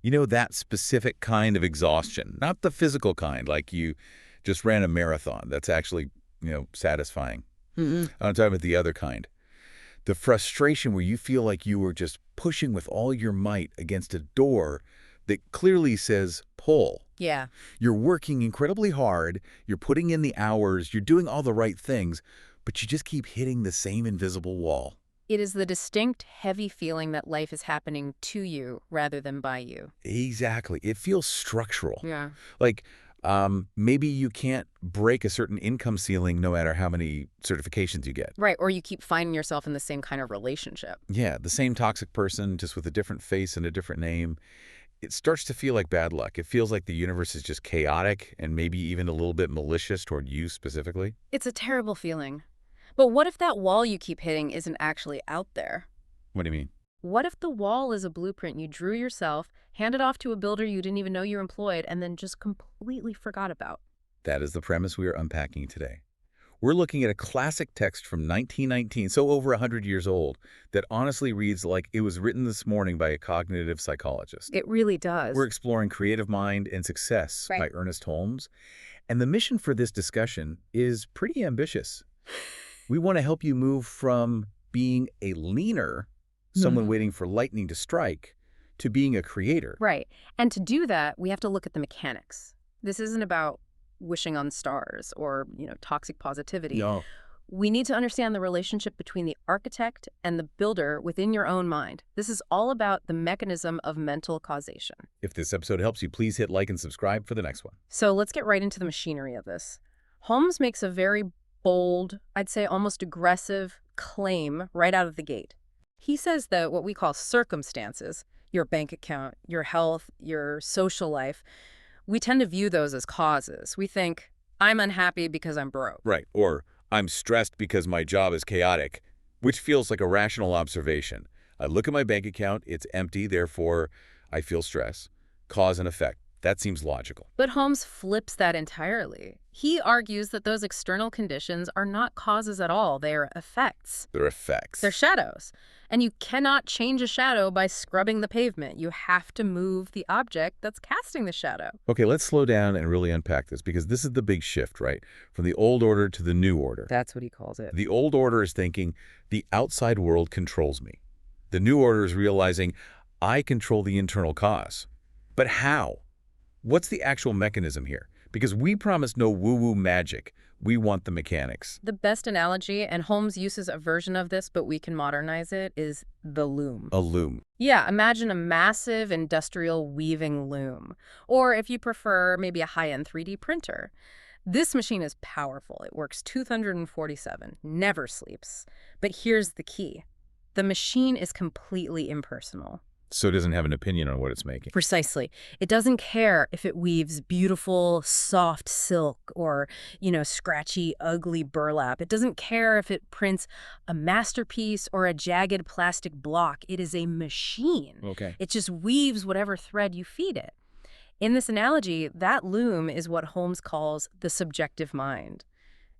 You know, that specific kind of exhaustion, not the physical kind, like you just ran a marathon. That's actually, satisfying. Mm-mm. I'm talking about the other kind. The frustration where you feel like you were just pushing with all your might against a door that clearly says pull. Yeah. You're working incredibly hard, you're putting in the hours, you're doing all the right things, but you just keep hitting the same invisible wall. It is the distinct, heavy feeling that life is happening to you rather than by you. Exactly. It feels structural. Yeah. Like maybe you can't break a certain income ceiling no matter how many certifications you get. Right, or you keep finding yourself in the same kind of relationship. Yeah, the same toxic person, just with a different face and a different name. It starts to feel like bad luck. It feels like the universe is just chaotic and maybe even a little bit malicious toward you specifically. It's a terrible feeling. But what if that wall you keep hitting isn't actually out there? What do you mean? What if the wall is a blueprint you drew yourself, handed off to a builder you didn't even know you employed, and then just completely forgot about? That is the premise we are unpacking today. We're looking at a classic text from 1919, so over 100 years old, that honestly reads like it was written this morning by a cognitive psychologist. It really does. We're exploring Creative Mind and Success Right. by Ernest Holmes, and the mission for this discussion is pretty ambitious. We want to help you move from being a leaner, someone waiting for lightning to strike, to being a creator. Right. And to do that, we have to look at the mechanics. This isn't about wishing on stars or, toxic positivity. No. We need to understand the relationship between the architect and the builder within your own mind. This is all about the mechanism of mental causation. If this episode helps you, please hit like and subscribe for the next one. So let's get right into the machinery of this. Holmes makes a very bold, I'd say almost aggressive claim right out of the gate. He says that what we call circumstances, your bank account, your health, your social life, we tend to view those as causes. We think, I'm unhappy because I'm broke. Right. Or I'm stressed because my job is chaotic, which feels like a rational observation. I look at my bank account, it's empty, therefore I feel stress. Cause and effect. That seems logical. But Holmes flips that entirely. He argues that those external conditions are not causes at all. They are effects. They're effects. They're shadows. And you cannot change a shadow by scrubbing the pavement. You have to move the object that's casting the shadow. Okay, let's slow down and really unpack this, because this is the big shift, right? From the old order to the new order. That's what he calls it. The old order is thinking, the outside world controls me. The new order is realizing, I control the internal cause. But how? What's the actual mechanism here? Because we promise no woo-woo magic. We want the mechanics. The best analogy, and Holmes uses a version of this, but we can modernize it, is the loom. A loom. Yeah, imagine a massive industrial weaving loom. Or if you prefer, maybe a high-end 3D printer. This machine is powerful. It works 247, never sleeps. But here's the key. The machine is completely impersonal. So it doesn't have an opinion on what it's making. Precisely. It doesn't care if it weaves beautiful, soft silk or, scratchy, ugly burlap. It doesn't care if it prints a masterpiece or a jagged plastic block. It is a machine. Okay. It just weaves whatever thread you feed it. In this analogy, that loom is what Holmes calls the subjective mind.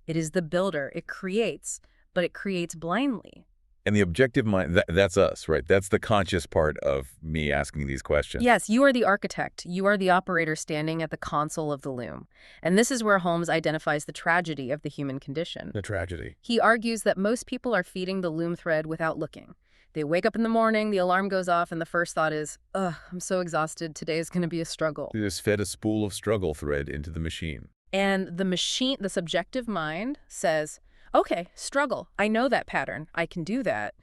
It is the builder. It creates, but it creates blindly. And the objective mind, that's us, right? That's the conscious part of me asking these questions. Yes, you are the architect. You are the operator standing at the console of the loom. And this is where Holmes identifies the tragedy of the human condition. The tragedy. He argues that most people are feeding the loom thread without looking. They wake up in the morning, the alarm goes off, and the first thought is, ugh, I'm so exhausted. Today is going to be a struggle. They just fed a spool of struggle thread into the machine. And the machine, the subjective mind, says, okay, struggle. I know that pattern. I can do that.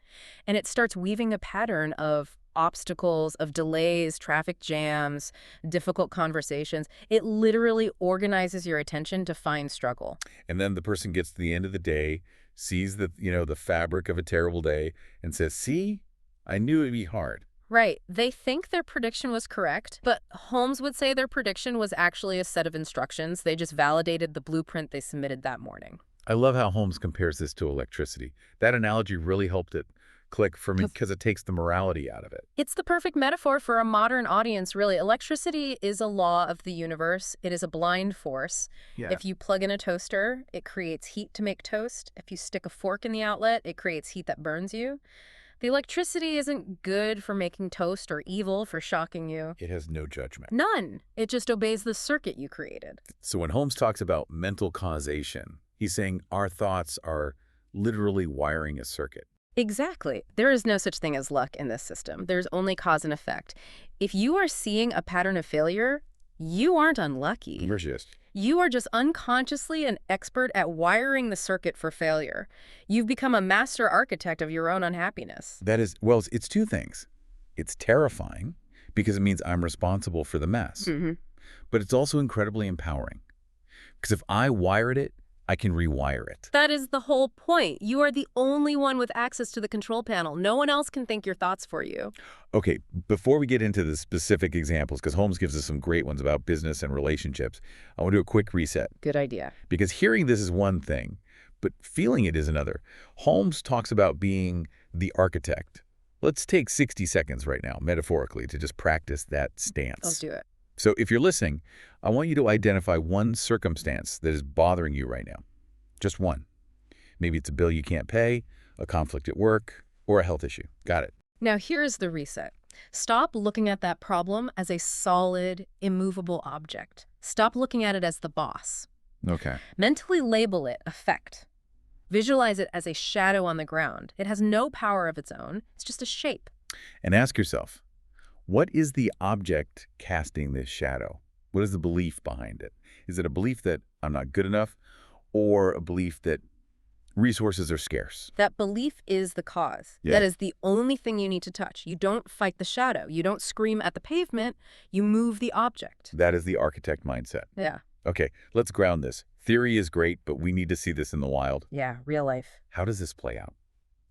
And it starts weaving a pattern of obstacles, of delays, traffic jams, difficult conversations. It literally organizes your attention to find struggle. And then the person gets to the end of the day, sees the fabric of a terrible day, and says, see, I knew it'd be hard. Right. They think their prediction was correct, but Holmes would say their prediction was actually a set of instructions. They just validated the blueprint they submitted that morning. I love how Holmes compares this to electricity. That analogy really helped it click for me because it takes the morality out of it. It's the perfect metaphor for a modern audience, really. Electricity is a law of the universe. It is a blind force. Yeah. If you plug in a toaster, it creates heat to make toast. If you stick a fork in the outlet, it creates heat that burns you. The electricity isn't good for making toast or evil for shocking you. It has no judgment. None. It just obeys the circuit you created. So when Holmes talks about mental causation, he's saying our thoughts are literally wiring a circuit. Exactly. There is no such thing as luck in this system. There's only cause and effect. If you are seeing a pattern of failure, you aren't unlucky. Resist. You are just unconsciously an expert at wiring the circuit for failure. You've become a master architect of your own unhappiness. That is, well, it's two things. It's terrifying because it means I'm responsible for the mess. But it's also incredibly empowering. Because if I wired it, I can rewire it. That is the whole point. You are the only one with access to the control panel. No one else can think your thoughts for you. Okay, before we get into the specific examples, because Holmes gives us some great ones about business and relationships, I want to do a quick reset. Good idea. Because hearing this is one thing, but feeling it is another. Holmes talks about being the architect. Let's take 60 seconds right now, metaphorically, to just practice that stance. Let's do it. So if you're listening, I want you to identify one circumstance that is bothering you right now. Just one. Maybe it's a bill you can't pay, a conflict at work, or a health issue. Got it. Now here's the reset. Stop looking at that problem as a solid, immovable object. Stop looking at it as the boss. Okay. Mentally label it effect. Visualize it as a shadow on the ground. It has no power of its own. It's just a shape. And ask yourself, what is the object casting this shadow? What is the belief behind it? Is it a belief that I'm not good enough, or a belief that resources are scarce? That belief is the cause. Yeah. That is the only thing you need to touch. You don't fight the shadow. You don't scream at the pavement. You move the object. That is the architect mindset. Yeah. Okay, let's ground this. Theory is great, but we need to see this in the wild. Yeah, real life. How does this play out?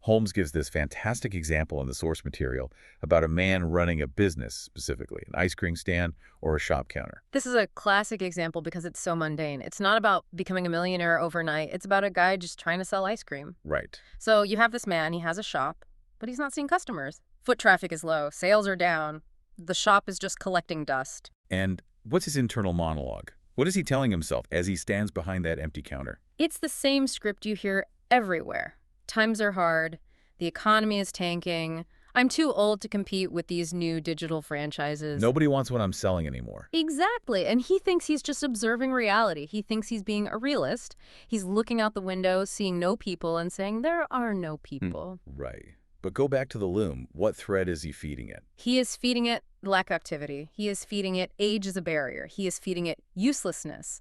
Holmes gives this fantastic example in the source material about a man running a business, specifically an ice cream stand or a shop counter. This is a classic example because it's so mundane. It's not about becoming a millionaire overnight. It's about a guy just trying to sell ice cream. Right. So you have this man, he has a shop, but he's not seeing customers. Foot traffic is low, sales are down. The shop is just collecting dust. And what's his internal monologue? What is he telling himself as he stands behind that empty counter? It's the same script you hear everywhere. Times are hard. The economy is tanking. I'm too old to compete with these new digital franchises. Nobody wants what I'm selling anymore. Exactly. And he thinks he's just observing reality. He thinks he's being a realist. He's looking out the window, seeing no people, and saying, there are no people. Right. But go back to the loom. What thread is he feeding it? He is feeding it lack of activity. He is feeding it age as a barrier. He is feeding it uselessness.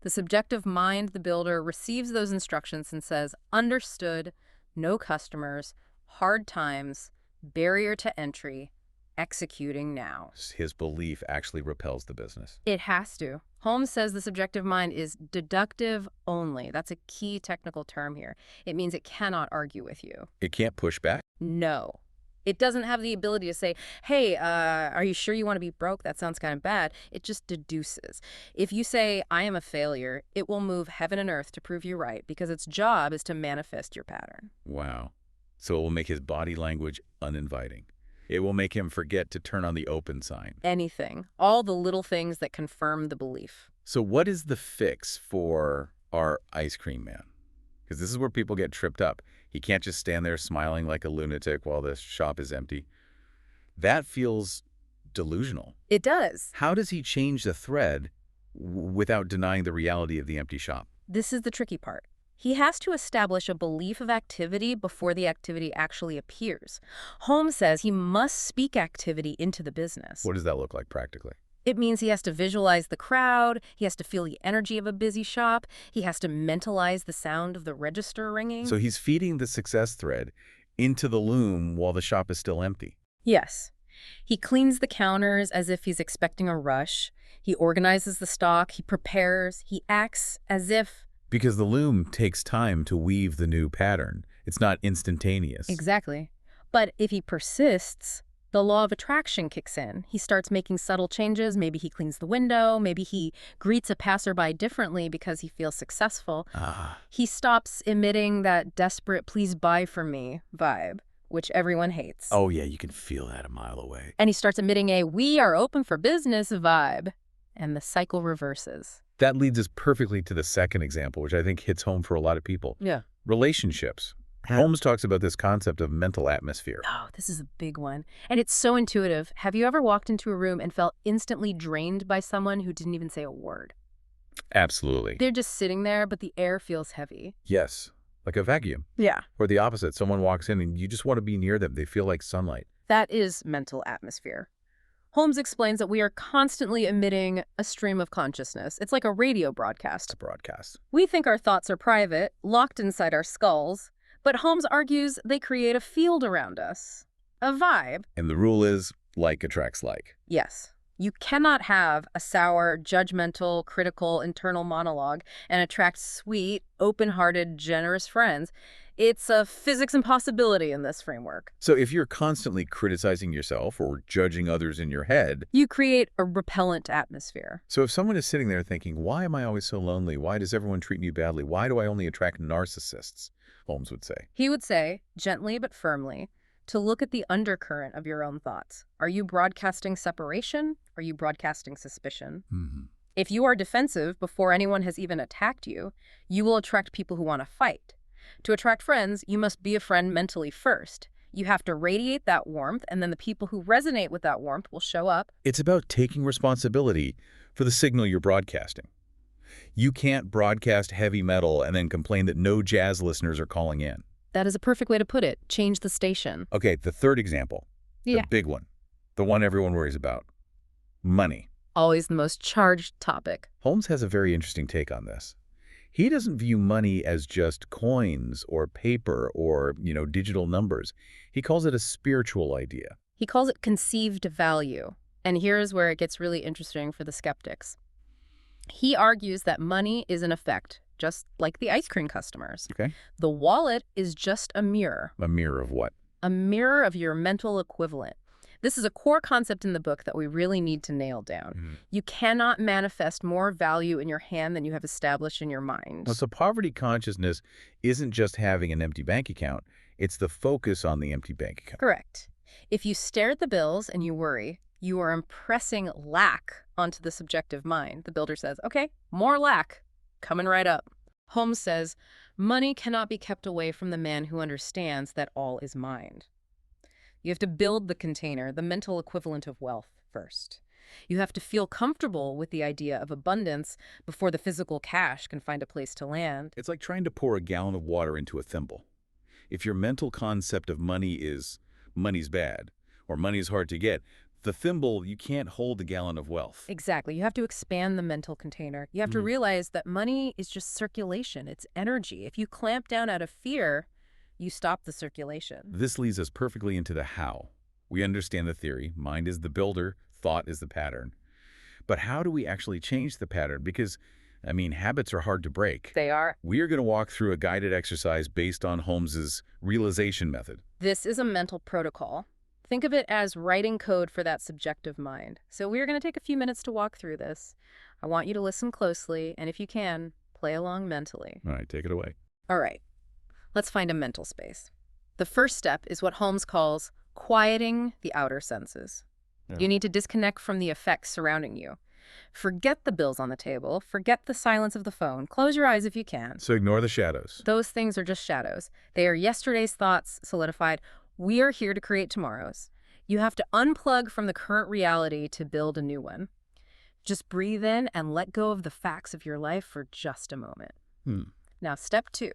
The subjective mind, the builder, receives those instructions and says, understood, no customers, hard times, barrier to entry, executing now. His belief actually repels the business. It has to. Holmes says the subjective mind is deductive only. That's a key technical term here. It means it cannot argue with you. It can't push back? No. It doesn't have the ability to say, hey, are you sure you want to be broke? That sounds kind of bad. It just deduces. If you say, I am a failure, it will move heaven and earth to prove you right because its job is to manifest your pattern. Wow. So it will make his body language uninviting. It will make him forget to turn on the open sign. Anything. All the little things that confirm the belief. So what is the fix for our ice cream man? Because this is where people get tripped up. He can't just stand there smiling like a lunatic while the shop is empty. That feels delusional. It does. How does he change the thread without denying the reality of the empty shop? This is the tricky part. He has to establish a belief of activity before the activity actually appears. Holmes says he must speak activity into the business. What does that look like practically? It means he has to visualize the crowd, he has to feel the energy of a busy shop, he has to mentalize the sound of the register ringing. So he's feeding the success thread into the loom while the shop is still empty. Yes. He cleans the counters as if he's expecting a rush. He organizes the stock, he prepares, he acts as if... Because the loom takes time to weave the new pattern. It's not instantaneous. Exactly. But if he persists, the law of attraction kicks in. He starts making subtle changes. Maybe he cleans the window. Maybe he greets a passerby differently because he feels successful. He stops emitting that desperate please buy from me vibe, which everyone hates. Oh, yeah, you can feel that a mile away. And he starts emitting a we are open for business vibe. And the cycle reverses. That leads us perfectly to the second example, which I think hits home for a lot of people. Yeah. Relationships. Holmes talks about this concept of mental atmosphere. Oh, this is a big one. And it's so intuitive. Have you ever walked into a room and felt instantly drained by someone who didn't even say a word? Absolutely. They're just sitting there, but the air feels heavy. Yes, like a vacuum. Yeah. Or the opposite, someone walks in and you just want to be near them. They feel like sunlight. That is mental atmosphere. Holmes explains that we are constantly emitting a stream of consciousness. It's like a radio broadcast. It's a broadcast. We think our thoughts are private, locked inside our skulls, but Holmes argues they create a field around us, a vibe. And the rule is like attracts like. Yes. You cannot have a sour, judgmental, critical internal monologue and attract sweet, open-hearted, generous friends. It's a physics impossibility in this framework. So if you're constantly criticizing yourself or judging others in your head, You create a repellent atmosphere. so if someone is sitting there thinking, why am I always so lonely? Why does everyone treat me badly? Why do I only attract narcissists? Holmes would say. He would say, gently but firmly, to look at the undercurrent of your own thoughts. Are you broadcasting separation? Are you broadcasting suspicion? If you are defensive before anyone has even attacked you, you will attract people who want to fight. To attract friends, you must be a friend mentally first. You have to radiate that warmth, and then the people who resonate with that warmth will show up. It's about taking responsibility for the signal you're broadcasting. You can't broadcast heavy metal and then complain that no jazz listeners are calling in. That is a perfect way to put it. Change the station. Okay, the third example, the big one, the one everyone worries about, money. Always the most charged topic. Holmes has a very interesting take on this. He doesn't view money as just coins or paper or, digital numbers. He calls it a spiritual idea. He calls it conceived value. And here's where it gets really interesting for the skeptics. He argues that money is an effect, just like the ice cream customers. Okay. The wallet is just a mirror. A mirror of what? A mirror of your mental equivalent. This is a core concept in the book that we really need to nail down. You cannot manifest more value in your hand than you have established in your mind. So poverty consciousness isn't just having an empty bank account. It's the focus on the empty bank account. Correct. If you stare at the bills and you worry, you are impressing lack onto the subjective mind. The builder says, okay, more lack, coming right up. Holmes says, money cannot be kept away from the man who understands that all is mind. You have to build the container, the mental equivalent of wealth, first. You have to feel comfortable with the idea of abundance before the physical cash can find a place to land. It's like trying to pour a gallon of water into a thimble. If your mental concept of money is money's bad or money's hard to get, the thimble, you can't hold a gallon of wealth. Exactly. You have to expand the mental container. You have to realize that money is just circulation. It's energy. If you clamp down out of fear, you stop the circulation. This leads us perfectly into the how. We understand the theory. Mind is the builder, thought is the pattern. But how do we actually change the pattern? Because, habits are hard to break. They are. We are going to walk through a guided exercise based on Holmes's realization method. This is a mental protocol. Think of it as writing code for that subjective mind. So we're going to take a few minutes to walk through this. I want you to listen closely, and if you can, play along mentally. All right, take it away. All right. Let's find a mental space. The first step is what Holmes calls quieting the outer senses. Yeah. You need to disconnect from the effects surrounding you. Forget the bills on the table. Forget the silence of the phone. Close your eyes if you can. So ignore the shadows. Those things are just shadows. They are yesterday's thoughts solidified. We are here to create tomorrow's. You have to unplug from the current reality to build a new one. Just breathe in and let go of the facts of your life for just a moment. Now, step 2.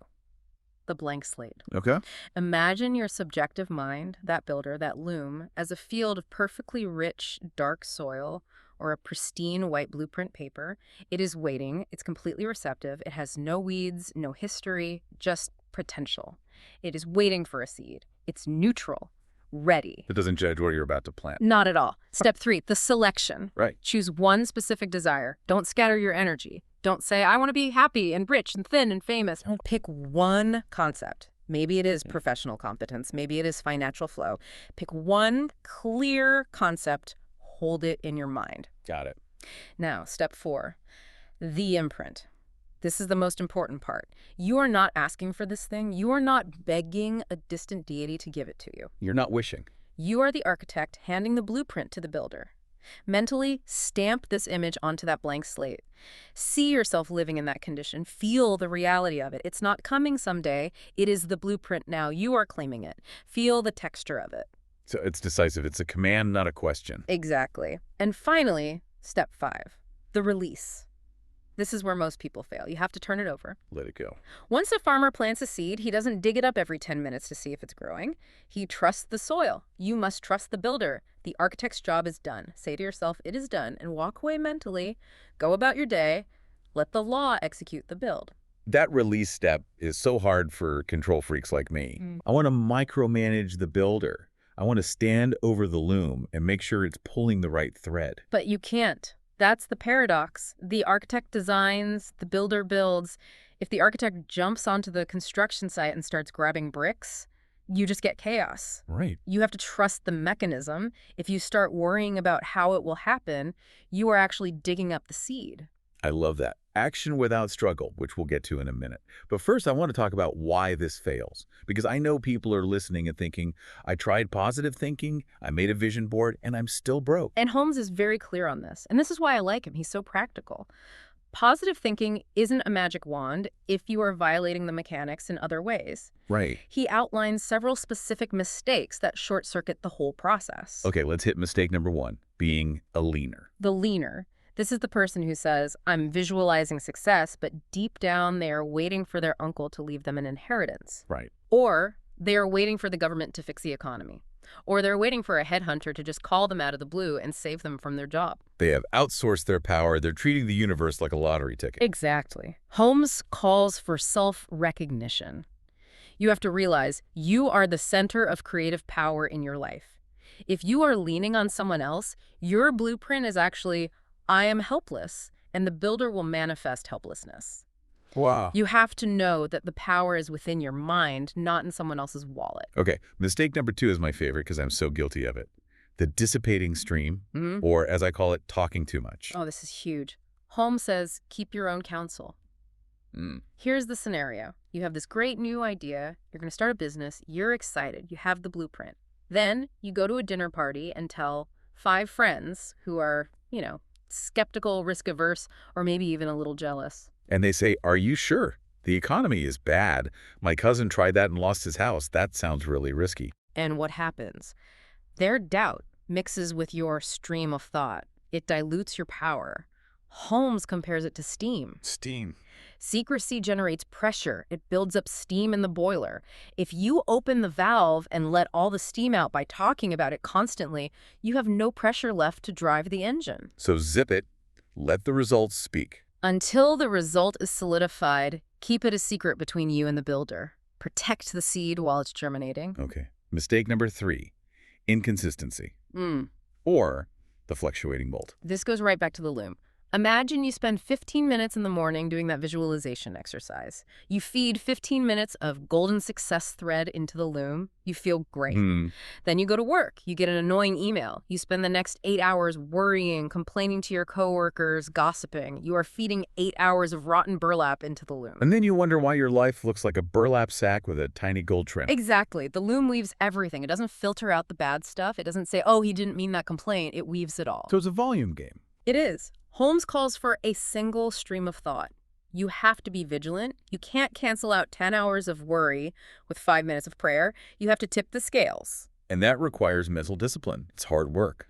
The blank slate. Okay. Imagine your subjective mind, that builder, that loom, as a field of perfectly rich, dark soil or a pristine white blueprint paper. It is waiting. It's completely receptive. It has no weeds, no history, just potential. It is waiting for a seed. It's neutral, ready. It doesn't judge what you're about to plant. Not at all. Step 3, the selection. Right. Choose one specific desire. Don't scatter your energy. Don't say, I want to be happy and rich and thin and famous. Don't pick one concept. Maybe it is professional competence. Maybe it is financial flow. Pick one clear concept. Hold it in your mind. Got it. Now, step 4, the imprint. This is the most important part. You are not asking for this thing. You are not begging a distant deity to give it to you. You're not wishing. You are the architect handing the blueprint to the builder. Mentally stamp this image onto that blank slate. See yourself living in that condition. Feel the reality of it. It's not coming someday. It is the blueprint now. You are claiming it. Feel the texture of it. So it's decisive. It's a command, not a question. Exactly. And finally, step 5, the release. This is where most people fail. You have to turn it over. Let it go. Once a farmer plants a seed, he doesn't dig it up every 10 minutes to see if it's growing. He trusts the soil. You must trust the builder. The architect's job is done. Say to yourself, it is done, and walk away mentally. Go about your day. Let the law execute the build. That release step is so hard for control freaks like me. I want to micromanage the builder. I want to stand over the loom and make sure it's pulling the right thread. But you can't. That's the paradox. The architect designs, the builder builds. If the architect jumps onto the construction site and starts grabbing bricks, you just get chaos. Right. You have to trust the mechanism. If you start worrying about how it will happen, you are actually digging up the seed. I love that. Action without struggle, which we'll get to in a minute. But first, I want to talk about why this fails. Because I know people are listening and thinking, I tried positive thinking, I made a vision board, and I'm still broke. And Holmes is very clear on this. And this is why I like him. He's so practical. Positive thinking isn't a magic wand if you are violating the mechanics in other ways. Right. He outlines several specific mistakes that short-circuit the whole process. Okay, let's hit mistake number 1, being a leaner. The leaner. This is the person who says, I'm visualizing success, but deep down they are waiting for their uncle to leave them an inheritance. Right. Or they are waiting for the government to fix the economy. Or they're waiting for a headhunter to just call them out of the blue and save them from their job. They have outsourced their power. They're treating the universe like a lottery ticket. Exactly. Holmes calls for self-recognition. You have to realize you are the center of creative power in your life. If you are leaning on someone else, your blueprint is actually, I am helpless, and the builder will manifest helplessness. Wow. You have to know that the power is within your mind, not in someone else's wallet. Okay, mistake number 2 is my favorite because I'm so guilty of it. The dissipating stream, or as I call it, talking too much. Oh, this is huge. Holmes says, keep your own counsel. Here's the scenario. You have this great new idea. You're going to start a business. You're excited. You have the blueprint. Then you go to a dinner party and tell 5 friends who are, skeptical, risk-averse, or maybe even a little jealous. And they say, are you sure? The economy is bad. My cousin tried that and lost his house. That sounds really risky. And what happens? Their doubt mixes with your stream of thought. It dilutes your power. Holmes compares it to steam. Steam. Secrecy generates pressure. It builds up steam in the boiler. If you open the valve and let all the steam out by talking about it constantly, you have no pressure left to drive the engine. So zip it. Let the results speak. Until the result is solidified, keep it a secret between you and the builder. Protect the seed while it's germinating. Okay. Mistake number 3, inconsistency. Or the fluctuating bolt. This goes right back to the loom. Imagine you spend 15 minutes in the morning doing that visualization exercise. You feed 15 minutes of golden success thread into the loom. You feel great. Then you go to work. You get an annoying email. You spend the next 8 hours worrying, complaining to your coworkers, gossiping. You are feeding 8 hours of rotten burlap into the loom. And then you wonder why your life looks like a burlap sack with a tiny gold trim. Exactly. The loom weaves everything. It doesn't filter out the bad stuff. It doesn't say, oh, he didn't mean that complaint. It weaves it all. So it's a volume game. It is. Holmes calls for a single stream of thought. You have to be vigilant. You can't cancel out 10 hours of worry with 5 minutes of prayer. You have to tip the scales. And that requires mental discipline. It's hard work.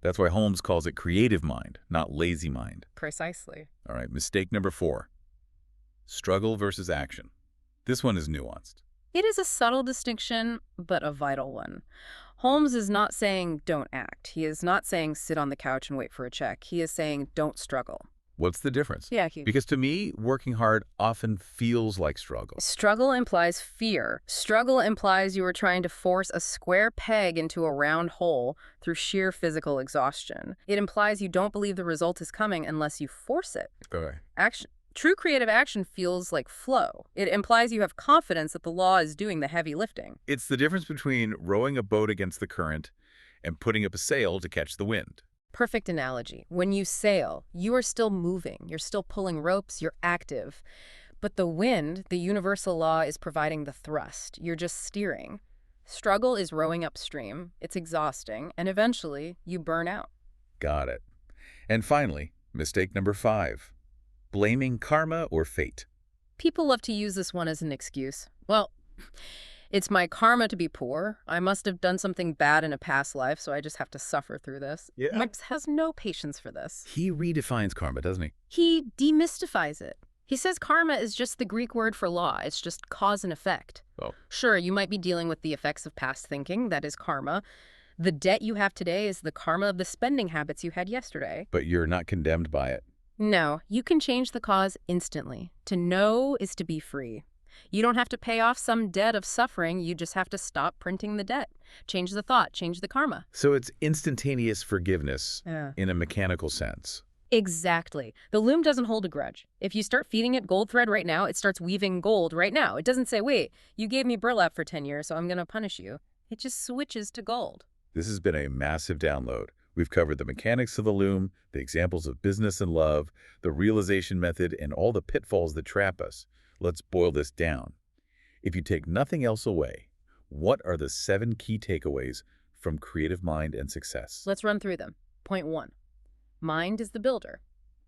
That's why Holmes calls it creative mind, not lazy mind. Precisely. All right, mistake number 4. Struggle versus action. This one is nuanced. It is a subtle distinction, but a vital one. Holmes is not saying don't act. He is not saying sit on the couch and wait for a check. He is saying don't struggle. What's the difference? Yeah, Because to me, working hard often feels like struggle. Struggle implies fear. Struggle implies you are trying to force a square peg into a round hole through sheer physical exhaustion. It implies you don't believe the result is coming unless you force it. Okay. True creative action feels like flow. It implies you have confidence that the law is doing the heavy lifting. It's the difference between rowing a boat against the current and putting up a sail to catch the wind. Perfect analogy. When you sail, you are still moving. You're still pulling ropes. You're active. But the wind, the universal law, is providing the thrust. You're just steering. Struggle is rowing upstream. It's exhausting. And eventually, you burn out. Got it. And finally, mistake number 5. Blaming karma or fate. People love to use this one as an excuse. Well, it's my karma to be poor. I must have done something bad in a past life, so I just have to suffer through this. Yeah. Max has no patience for this. He redefines karma, doesn't he? He demystifies it. He says karma is just the Greek word for law. It's just cause and effect. Oh. Sure, you might be dealing with the effects of past thinking. That is karma. The debt you have today is the karma of the spending habits you had yesterday. But you're not condemned by it. No, you can change the cause instantly. To know is to be free. You don't have to pay off some debt of suffering. You just have to stop printing the debt. Change the thought, change the karma. So it's instantaneous forgiveness Yeah. in a mechanical sense. Exactly. The loom doesn't hold a grudge. If you start feeding it gold thread right now, it starts weaving gold right now. It doesn't say, wait, you gave me burlap for 10 years, so I'm going to punish you. It just switches to gold. This has been a massive download. We've covered the mechanics of the loom, the examples of business and love, the realization method, and all the pitfalls that trap us. Let's boil this down. If you take nothing else away, what are the 7 key takeaways from Creative Mind and Success? Let's run through them. Point 1. Mind is the builder.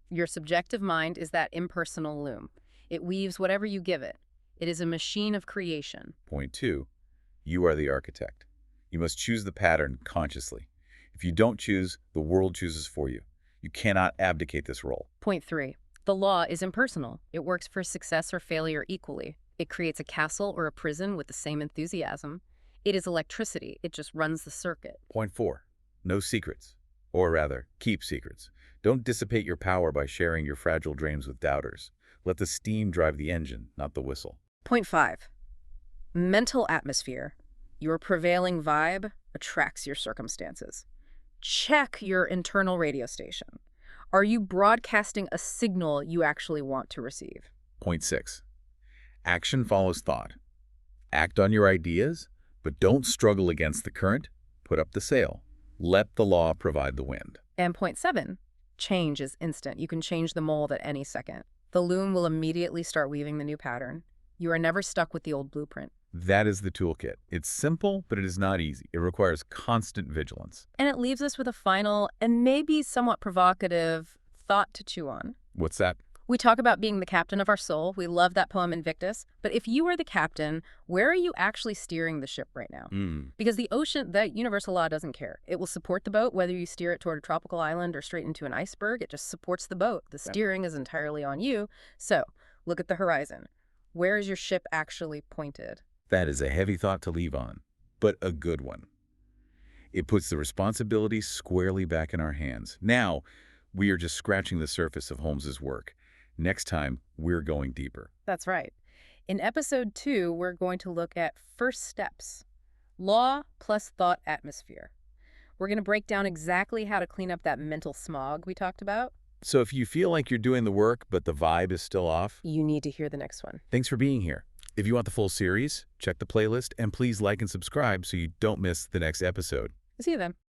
Your subjective mind is that impersonal loom. It weaves whatever you give it. It is a machine of creation. Point 2. You are the architect. You must choose the pattern consciously. If you don't choose, the world chooses for you. You cannot abdicate this role. Point 3. The law is impersonal. It works for success or failure equally. It creates a castle or a prison with the same enthusiasm. It is electricity. It just runs the circuit. Point 4. No secrets. Or rather, keep secrets. Don't dissipate your power by sharing your fragile dreams with doubters. Let the steam drive the engine, not the whistle. Point 5. Mental atmosphere. Your prevailing vibe attracts your circumstances. Check your internal radio station. Are you broadcasting a signal you actually want to receive? Point 6. Action follows thought. Act on your ideas, but don't struggle against the current. Put up the sail. Let the law provide the wind. And point 7. Change is instant. You can change the mold at any second. The loom will immediately start weaving the new pattern. You are never stuck with the old blueprint. That is the toolkit. It's simple, but it is not easy. It requires constant vigilance. And it leaves us with a final and maybe somewhat provocative thought to chew on. What's that? We talk about being the captain of our soul. We love that poem Invictus. But if you are the captain, where are you actually steering the ship right now? Because the ocean, that universal law doesn't care. It will support the boat, whether you steer it toward a tropical island or straight into an iceberg. It just supports the boat. The steering is entirely on you. So look at the horizon. Where is your ship actually pointed? That is a heavy thought to leave on, but a good one. It puts the responsibility squarely back in our hands. Now, we are just scratching the surface of Holmes's work. Next time, we're going deeper. That's right. In episode 2, we're going to look at first steps. Law plus thought atmosphere. We're going to break down exactly how to clean up that mental smog we talked about. So if you feel like you're doing the work, but the vibe is still off, You need to hear the next one. thanks for being here. If you want the full series, check the playlist, and please like and subscribe so you don't miss the next episode. See you then.